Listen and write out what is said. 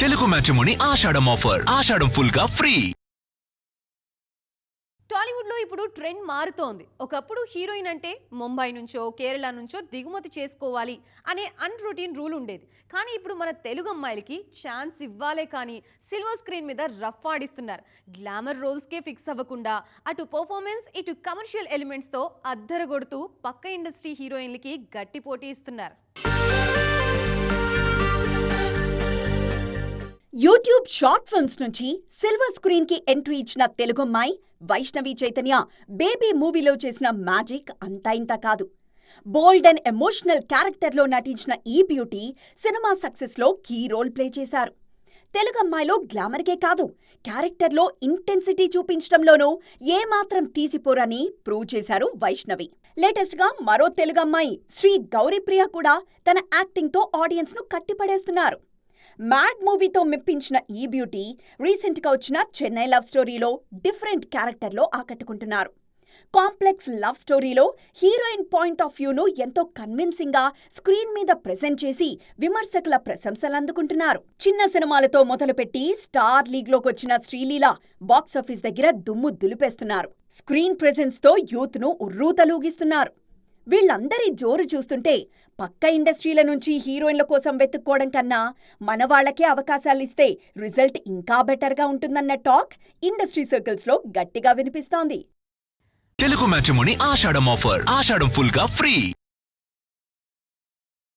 Telugu matrimony ఆషాఢం offer. ఆషాఢం full గా free. Tollywood లో ఇప్పుడు ట్రెండ్ మారుతోంది. ఒకప్పుడు హీరోయిన్ అంటే ముంబై నుంచో కేరళ నుంచో దిగుమతి చేసుకోవాలి అనే అన్రొటీన్ రూల్ ఉండేది. కానీ ఇప్పుడు మన తెలుగు అమ్మాయిలకి ఛాన్స్ ఇవ్వాలే కానీ సిల్వర్ స్క్రీన్ మీద రఫ్ ఆడిస్తున్నారు. గ్లామర్ రోల్స్ కే ఫిక్స్ అవ్వకుండా అటు పర్ఫార్మెన్స్ ఇటు కమర్షియల్ ఎలిమెంట్స్ తో అద్దరగొడుతూ పక్క ఇండస్ట్రీ హీరోయిన్లకి గట్టి పోటీ ఇస్తున్నారు. యూట్యూబ్ షార్ట్ ఫిల్మ్స్ నుంచి సిల్వర్ స్క్రీన్ కి ఎంట్రీ ఇచ్చిన తెలుగమ్మాయి వైష్ణవి చైతన్య బేబీ మూవీలో చేసిన మ్యాజిక్ అంతా ఇంత కాదు. బోల్డ్ అండ్ ఎమోషనల్ క్యారెక్టర్లో నటించిన ఈ బ్యూటీ సినిమా సక్సెస్లో కీ రోల్ ప్లే చేశారు. తెలుగమ్మాయిలో గ్లామర్కే కాదు, క్యారెక్టర్లో ఇంటెన్సిటీ చూపించడంలోనూ ఏమాత్రం తీసిపోరని ప్రూవ్ చేశారు వైష్ణవి. లేటెస్ట్గా మరో తెలుగమ్మాయి శ్రీ గౌరీప్రియ కూడా తన యాక్టింగ్తో ఆడియన్స్ను కట్టిపడేస్తున్నారు. మ్యాడ్ మూవీతో మెప్పించిన ఈ బ్యూటీ రీసెంట్గా వచ్చిన చెన్నై లవ్ స్టోరీలో డిఫరెంట్ క్యారెక్టర్లో ఆకట్టుకుంటున్నారు. కాంప్లెక్స్ లవ్ స్టోరీలో హీరోయిన్ పాయింట్ ఆఫ్ వ్యూను ఎంతో కన్విన్సింగ్గా స్క్రీన్ మీద ప్రెజెంట్ చేసి విమర్శకుల ప్రశంసలు అందుకుంటున్నారు. చిన్న సినిమాలతో మొదలుపెట్టి స్టార్ లీగ్లోకి వచ్చిన శ్రీలీల బాక్సాఫీస్ దగ్గర దుమ్ము దులిపేస్తున్నారు. స్క్రీన్ ప్రెజెన్స్తో యూత్ను ఉర్రూతలూగిస్తున్నారు. వీళ్ళందరి జోరు చూస్తుంటే పక్క ఇండస్ట్రీల నుంచి హీరోయిన్ల కోసం వెతుక్కోవడం కన్నా మన వాళ్లకే అవకాశాలిస్తే రిజల్ట్ ఇంకా బెటర్గా ఉంటుందన్న టాక్ ఇండస్ట్రీ సర్కిల్స్లో గట్టిగా వినిపిస్తోంది. తెలుగు మ్యాట్రిమోనీ ఆషాఢం ఆఫర్. ఆషాఢం ఫుల్ గా ఫ్రీ.